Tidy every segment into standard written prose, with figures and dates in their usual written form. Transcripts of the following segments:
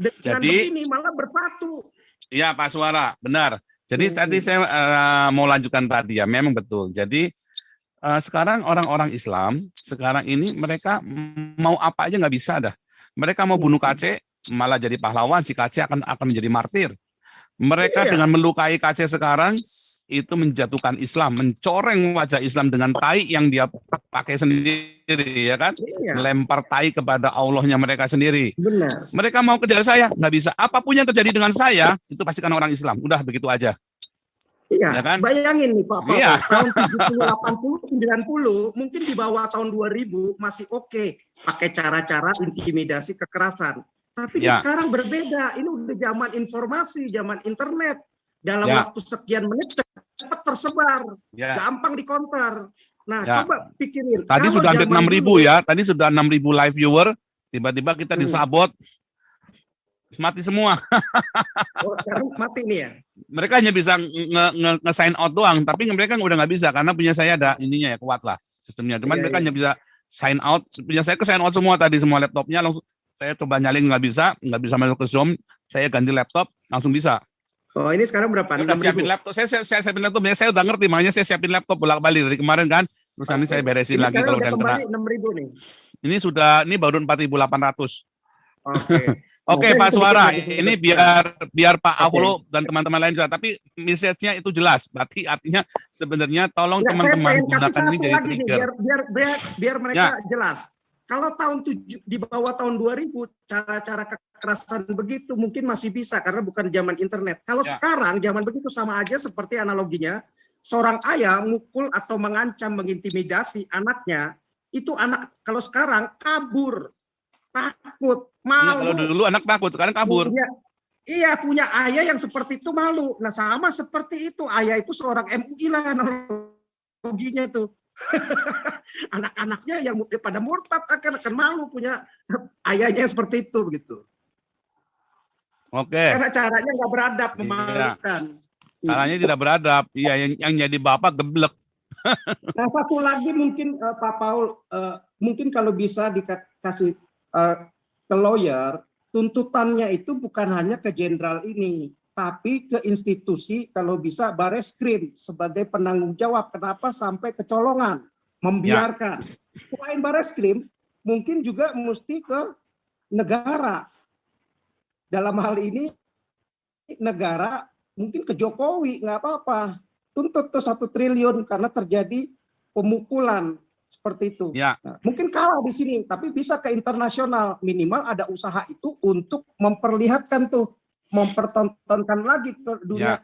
Dengan begini malah bersatu. Iya Pak Suara, benar. Jadi tadi saya mau lanjutkan tadi ya, memang betul. Jadi sekarang orang-orang Islam sekarang ini mereka mau apa aja nggak bisa dah. Mereka mau bunuh KC malah jadi pahlawan, si KC akan menjadi martir. Mereka dengan melukai KC sekarang itu menjatuhkan Islam, mencoreng wajah Islam dengan tai yang dia pakai sendiri, ya kan? Melempar tai kepada Allahnya mereka sendiri. Benar. Mereka mau kejar saya, nggak bisa. Apapun yang terjadi dengan saya, itu pastikan orang Islam. Udah begitu aja. Iya, ya kan? Bayangin nih Pak, tahun 70, 80, 90, mungkin di bawah tahun 2000 masih oke pakai cara-cara intimidasi kekerasan. Tapi sekarang berbeda, ini udah zaman informasi, zaman internet. Dalam waktu sekian menit cepat tersebar, gampang dikonter. Nah, coba pikirin. Tadi sudah hampir 6.000 ya, tadi sudah 6.000 live viewer, tiba-tiba kita disabot, mati semua. Sekarang mati nih ya? Mereka hanya bisa nge-sign out doang, tapi mereka udah nggak bisa, karena punya saya ada ininya ya, kuat lah sistemnya. Cuman mereka hanya bisa sign out, punya saya ke sign out semua tadi, semua laptopnya, langsung saya coba nyalin nggak bisa masuk ke Zoom, saya ganti laptop, langsung bisa. Oh, ini sekarang berapa? Saya siapin laptop. Saya siapin laptop. Saya udah ngerti, makanya saya siapin laptop bolak-balik dari kemarin kan. Terus nanti saya beresin ini lagi kalau udah kena. 6.000 nih. Ini baru 4.800. Oke, Pak Suara. Ini biar Pak Avolo dan teman-teman lain juga. Tapi message-nya itu jelas. Berarti artinya sebenarnya tolong teman-teman gunakan ini jadi trigger. Biar mereka jelas. Kalau di bawah tahun 2000 cara-cara kekerasan begitu mungkin masih bisa karena bukan zaman internet. Kalau sekarang zaman begitu sama aja seperti analoginya seorang ayah mukul atau mengancam mengintimidasi anaknya, itu anak kalau sekarang kabur, takut, malu. Kalau dulu anak takut, sekarang kabur. Iya, punya ayah yang seperti itu malu. Nah, sama seperti itu, ayah itu seorang MUI lah analoginya itu. Anak-anaknya yang pada murtad akan malu punya ayahnya seperti itu begitu. Oke. Karena caranya nggak beradab, memalukan. Caranya tidak beradab. Iya, yang jadi bapak geblek. Nah, satu lagi mungkin Pak Paul, mungkin kalau bisa dikasih ke lawyer, tuntutannya itu bukan hanya ke jenderal ini, tapi ke institusi kalau bisa Bareskrim sebagai penanggung jawab. Kenapa sampai kecolongan, membiarkan. Selain Bareskrim, mungkin juga mesti ke negara. Dalam hal ini negara mungkin ke Jokowi, nggak apa-apa. Tuntut tuh 1 triliun karena terjadi pemukulan seperti itu. Nah, mungkin kalah di sini, tapi bisa ke internasional. Minimal ada usaha itu untuk memperlihatkan tuh, mempertontonkan lagi ke dunia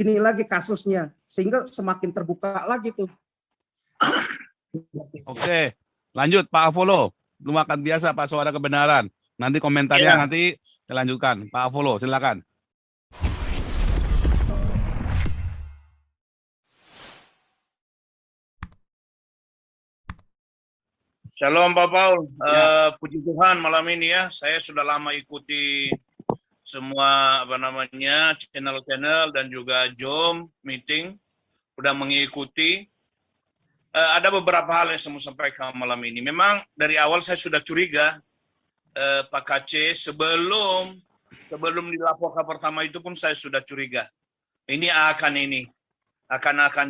ini lagi kasusnya sehingga semakin terbuka lagi tuh. Oke, lanjut Pak Avolo. Lumakan biasa Pak Suara Kebenaran. Nanti komentarnya nanti saya lanjutkan. Pak Avolo, silakan. Shalom Pak Paul, puji Tuhan malam ini ya, saya sudah lama ikuti semua channel-channel dan juga Zoom meeting, udah mengikuti. Ada beberapa hal yang saya mau sampaikan malam ini. Memang dari awal saya sudah curiga, Pak KC, sebelum dilaporkan pertama itu pun saya sudah curiga. Ini akan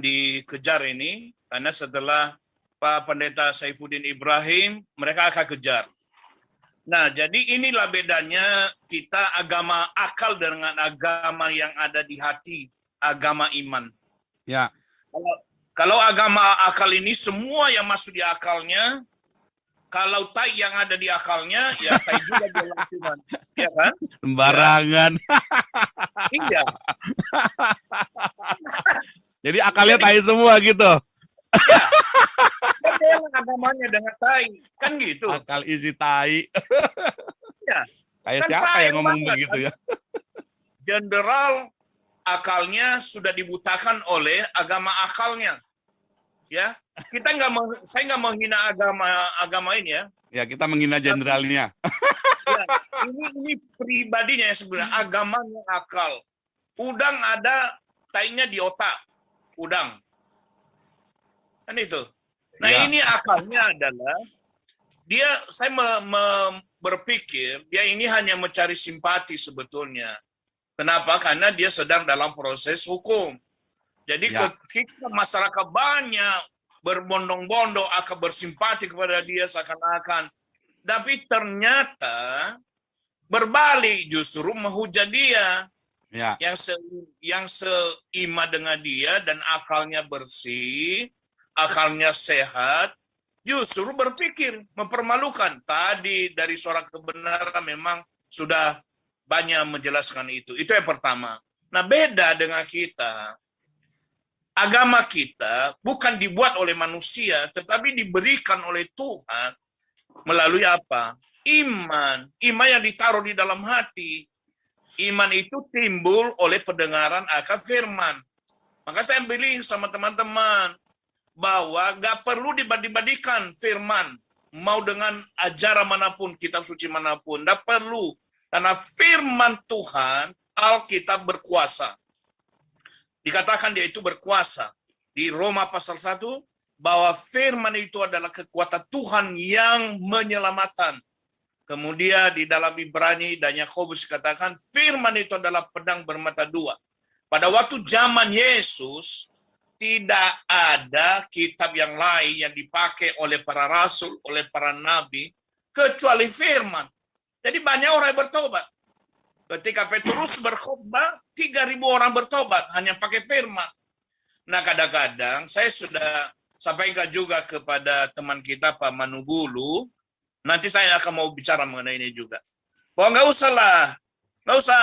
dikejar ini, karena setelah Pak Pendeta Saifuddin Ibrahim, mereka akan kejar. Nah, jadi inilah bedanya kita agama akal dengan agama yang ada di hati, agama iman. Ya. Kalau agama akal ini semua yang masuk di akalnya, kalau tai yang ada di akalnya, ya tai juga dia lakukan. Ya kan? Sembarangan. Iya. Jadi akalnya tai semua gitu. Ya, agamanya dengan tai, kan gitu. Akal isi tai. Ya. Kayak Kan siapa yang ngomong begitu ya? Jenderal akalnya sudah dibutakan oleh agama akalnya. Ya, saya nggak menghina agama ini ya. Ya, kita menghina jenderalnya. Ya, ini pribadinya ya sebenarnya, agamanya akal. Udang ada tainya di otak, udang. Kan itu. Nah, ini akalnya adalah saya berpikir dia ini hanya mencari simpati sebetulnya. Kenapa? Karena dia sedang dalam proses hukum. Jadi ketika masyarakat banyak berbondong-bondong akan bersimpati kepada dia seakan-akan, tapi ternyata berbalik justru menghujat dia. Yang seima dengan dia dan akalnya bersih, akalnya sehat, justru berpikir mempermalukan. Tadi dari suara kebenaran memang sudah banyak menjelaskan itu. Itu yang pertama. Nah, beda dengan kita. Agama kita bukan dibuat oleh manusia, tetapi diberikan oleh Tuhan melalui apa? Iman. Iman yang ditaruh di dalam hati. Iman itu timbul oleh pendengaran akan firman. Maka saya bilang sama teman-teman bahwa gak perlu dibanding-bandingkan firman. Mau dengan ajaran manapun, kitab suci manapun. Gak perlu. Karena firman Tuhan, Alkitab berkuasa. Dikatakan dia itu berkuasa. Di Roma pasal 1, bahwa firman itu adalah kekuatan Tuhan yang menyelamatkan. Kemudian di dalam Ibrani dan Yakobus katakan firman itu adalah pedang bermata dua. Pada waktu zaman Yesus tidak ada kitab yang lain yang dipakai oleh para rasul, oleh para nabi kecuali firman. Jadi banyak orang yang bertobat. Ketika Petrus berkhotbah, 3.000 orang bertobat hanya pakai firman. Nah, kadang-kadang saya sudah sampaikan juga kepada teman kita Pak Manubulu. Nanti saya akan mau bicara mengenai ini juga. Bahwa nggak usah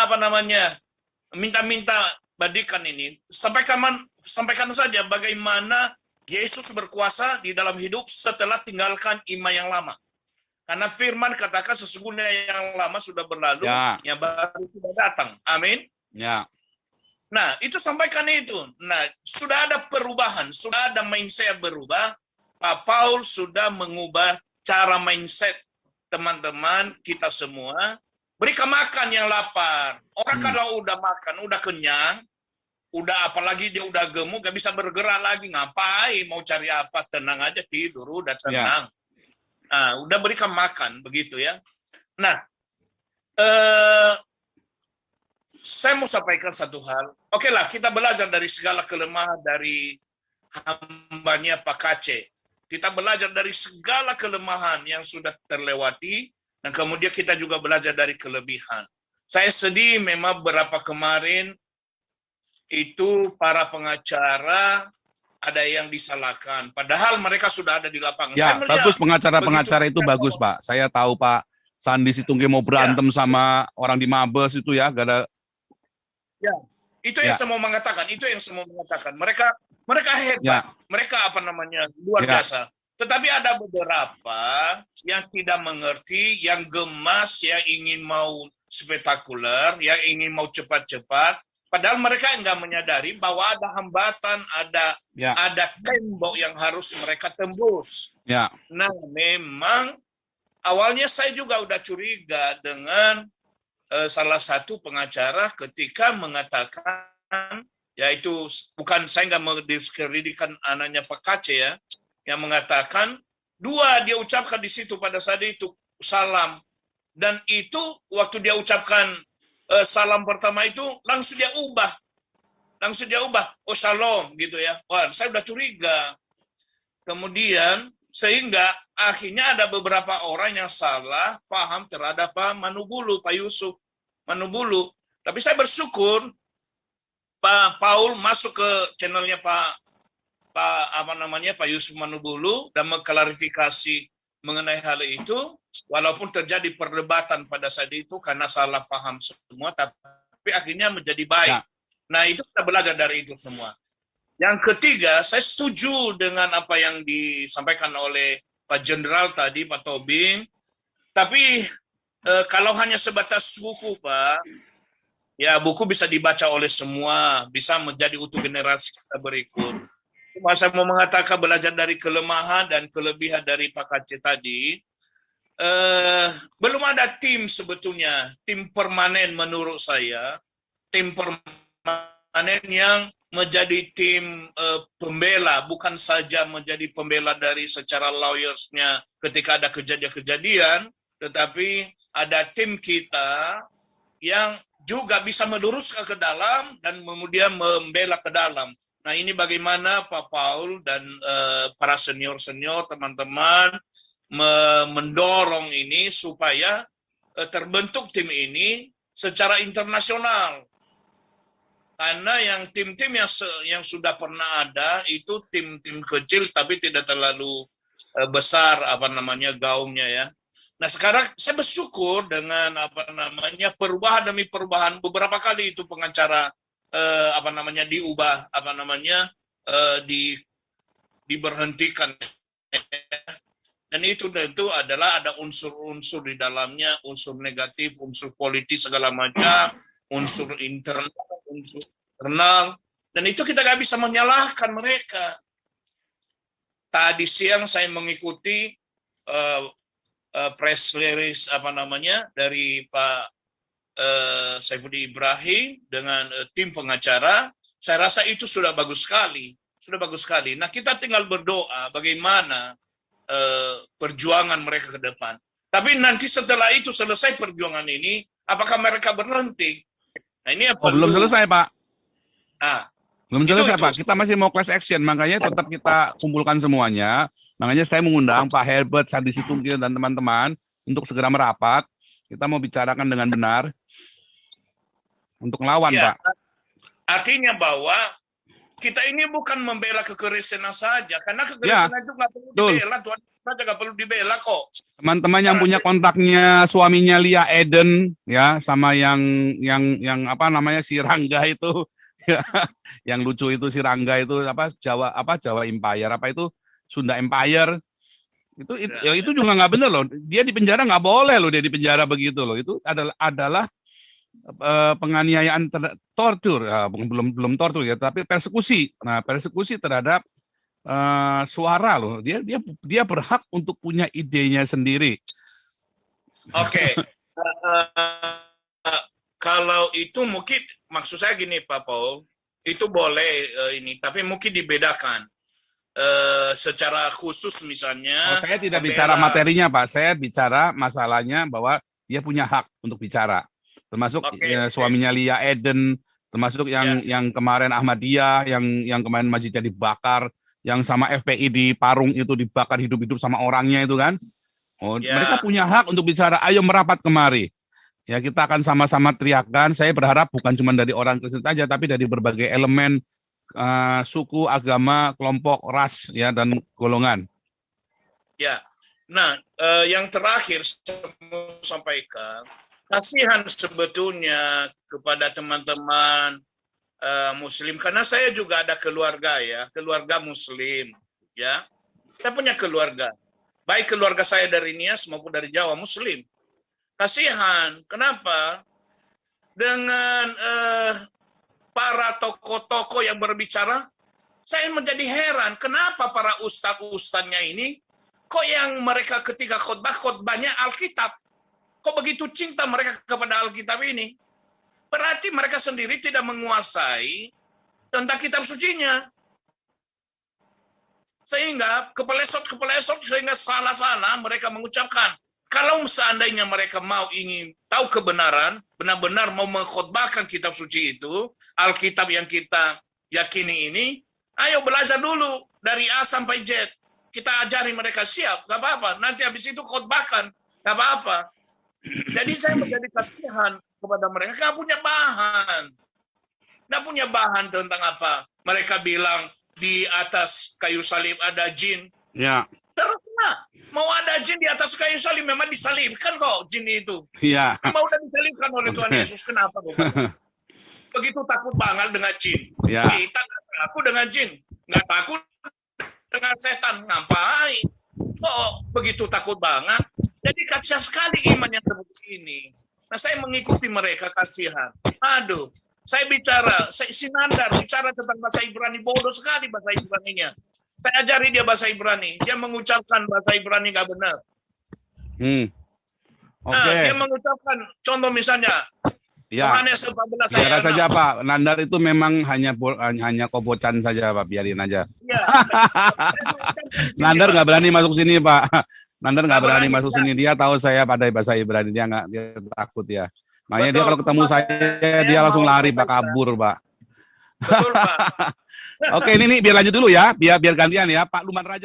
minta-minta bandingkan ini. Sampaikan saja bagaimana Yesus berkuasa di dalam hidup setelah tinggalkan iman yang lama. Karena firman katakan sesungguhnya yang lama sudah berlalu, yang baru sudah datang. Amin. Ya. Nah, itu sampaikan itu. Nah, sudah ada perubahan, sudah ada mindset berubah. Pak Paul sudah mengubah cara mindset teman-teman kita semua. Berikan makan yang lapar. Orang kalau udah makan, udah kenyang, udah apalagi dia udah gemuk, gak bisa bergerak lagi. Ngapain? Mau cari apa? Tenang aja, tidur, udah tenang. Nah, udah berikan makan, begitu ya. Nah, saya mau sampaikan satu hal. Oke lah, kita belajar dari segala kelemahan dari hambanya Pak Kace. Kita belajar dari segala kelemahan yang sudah terlewati, dan kemudian kita juga belajar dari kelebihan. Saya sedih memang beberapa kemarin itu para pengacara ada yang disalahkan. Padahal mereka sudah ada di lapangan. Ya, bagus pengacara-pengacara itu bagus, Pak. Saya tahu Pak Sandi Situnggi mau berantem sama orang di Mabes itu ya, gak ada. Ya, itu yang saya mau mengatakan. Mereka hebat. Mereka luar biasa. Tetapi ada beberapa yang tidak mengerti, yang gemas, yang ingin mau spektakuler, yang ingin mau cepat-cepat. Padahal mereka enggak menyadari bahwa ada hambatan, ada tembok yang harus mereka tembus. Ya. Nah, memang awalnya saya juga udah curiga dengan salah satu pengacara ketika mengatakan, yaitu bukan saya nggak mendiskreditkan anaknya Pak Kace ya, yang mengatakan dua dia ucapkan di situ pada saat itu salam, dan itu waktu dia ucapkan salam pertama itu langsung dia ubah oh shalom gitu ya. Wah, saya udah curiga. Kemudian sehingga akhirnya ada beberapa orang yang salah paham terhadap Pak Manubulu, Pak Yusuf Manubulu. Tapi saya bersyukur Pak Paul masuk ke channelnya Pak Yusuf Manubulu dan mengklarifikasi mengenai hal itu, walaupun terjadi perdebatan pada saat itu karena salah paham semua, tapi akhirnya menjadi baik. Nah, itu kita belajar dari itu semua. Yang ketiga, saya setuju dengan apa yang disampaikan oleh Pak Jenderal tadi, Pak Tobing. Tapi kalau hanya sebatas buku, Pak, ya buku bisa dibaca oleh semua, bisa menjadi utuh generasi kita berikut. Cuma saya mau mengatakan belajar dari kelemahan dan kelebihan dari Pak Kace tadi, belum ada tim sebetulnya, tim permanen menurut saya, tim permanen yang menjadi tim pembela, bukan saja menjadi pembela dari secara lawyersnya ketika ada kejadian-kejadian, tetapi ada tim kita yang juga bisa meluruskan ke dalam dan kemudian membela ke dalam. Nah, ini bagaimana Pak Paul dan para senior-senior teman-teman mendorong ini supaya terbentuk tim ini secara internasional. Karena yang tim-tim yang sudah pernah ada itu tim-tim kecil tapi tidak terlalu besar gaungnya ya. Nah, sekarang saya bersyukur dengan perubahan demi perubahan, beberapa kali itu pengacara diubah diberhentikan. Dan itu tentu adalah ada unsur-unsur di dalamnya, unsur negatif, unsur politis segala macam, unsur internal, unsur eksternal, dan itu kita nggak bisa menyalahkan mereka. Tadi siang saya mengikuti press release dari Pak Saifuddin Ibrahim dengan tim pengacara. Saya rasa itu sudah bagus sekali, Nah, kita tinggal berdoa bagaimana perjuangan mereka ke depan. Tapi nanti setelah itu selesai perjuangan ini, apakah mereka berhenti? Nah, ini belum selesai, Pak. Belum selesai, itu. Pak. Kita masih mau class action, makanya tetap kita kumpulkan semuanya. Makanya saya mengundang Pak Herbert, Sandi Situngkil, dan teman-teman untuk segera merapat. Kita mau bicarakan dengan benar untuk melawan, ya, Pak. Artinya bahwa kita ini bukan membela kekristenan saja, karena kekristenan itu nggak perlu dibela, Tuhan saja nggak perlu dibela kok. Teman-teman yang punya kontaknya suaminya Lia Eden, ya, sama yang si Rangga itu, ya, yang lucu itu si Rangga itu Jawa Empire Sunda Empire itu juga nggak benar loh. Dia di penjara nggak boleh loh, dia di penjara begitu loh. Itu adalah penganiayaan, tortur, belum tortur ya, tapi persekusi. Nah, persekusi terhadap suara loh. Dia berhak untuk punya idenya sendiri. Oke. Kalau itu mungkin maksud saya gini Pak Paul, itu boleh ini, tapi mungkin dibedakan. Secara khusus misalnya. Saya tidak bicara materinya, Pak. Saya bicara masalahnya bahwa dia punya hak untuk bicara. Termasuk suaminya Lia Eden, termasuk yang kemarin Ahmadiyah, yang kemarin masjidnya dibakar, yang sama FPI di Parung itu dibakar hidup-hidup sama orangnya itu kan. Mereka punya hak untuk bicara. Ayo merapat kemari. Ya, kita akan sama-sama teriakkan. Saya berharap bukan cuma dari orang Kristen saja, tapi dari berbagai elemen suku, agama, kelompok, ras, ya, dan golongan. Ya, nah yang terakhir saya mau sampaikan, kasihan sebetulnya kepada teman-teman Muslim, karena saya juga ada keluarga ya, keluarga Muslim, ya, saya punya keluarga, baik keluarga saya dari Nias maupun dari Jawa Muslim. Kasihan, kenapa? Dengan para tokoh-tokoh yang berbicara, saya menjadi heran, kenapa para ustadz-ustadznya ini, kok yang mereka ketika khotbahnya Alkitab, kok begitu cinta mereka kepada Alkitab ini? Berarti mereka sendiri tidak menguasai tentang kitab sucinya. Sehingga kepelesot, sehingga salah-salah mereka mengucapkan. Kalau seandainya mereka ingin tahu kebenaran, benar-benar mau mengkhotbahkan kitab suci itu, Alkitab yang kita yakini ini, ayo belajar dulu dari A sampai Z. Kita ajari mereka, siap, gak apa-apa. Nanti habis itu khotbahkan, gak apa-apa. Jadi saya menjadi kasihan kepada mereka, gak punya bahan. Gak punya bahan tentang apa. Mereka bilang di atas kayu salib ada jin. Ya. Teruslah. Mau ada jin di atas kayu salib, memang disalibkan kok jin itu. Iya. Mau udah disalibkan oleh Tuhan Yesus, kenapa? Begitu takut banget dengan jin. Ya. Kita nggak takut dengan jin, nggak takut dengan setan, ngapain? Oh, begitu takut banget. Jadi kasihan sekali iman yang seperti ini. Nah, saya mengikuti mereka, kasihan. Aduh, saya Sinandar bicara tentang bahasa Ibrani, bodoh sekali bahasa Ibraninya. Saya ajari dia bahasa Ibrani. Dia mengucapkan bahasa Ibrani nggak benar. Nah, dia mengucapkan, contoh misalnya, Yohanes 14 ayat 6. saja Pak, Nandar itu memang hanya kobocan saja Pak, biarin aja. Ya. Nandar nggak berani masuk sini Pak. Nandan nggak berani masuk sini, dia tahu saya pandai bahasa Ibrani, dia takut ya. Makanya dia Betul. kalau ketemu saya dia langsung lari, Pak, kabur, Pak. Betul, Pak. Oke, ini nih biar lanjut dulu ya, biar gantian ya, Pak Luman Raja.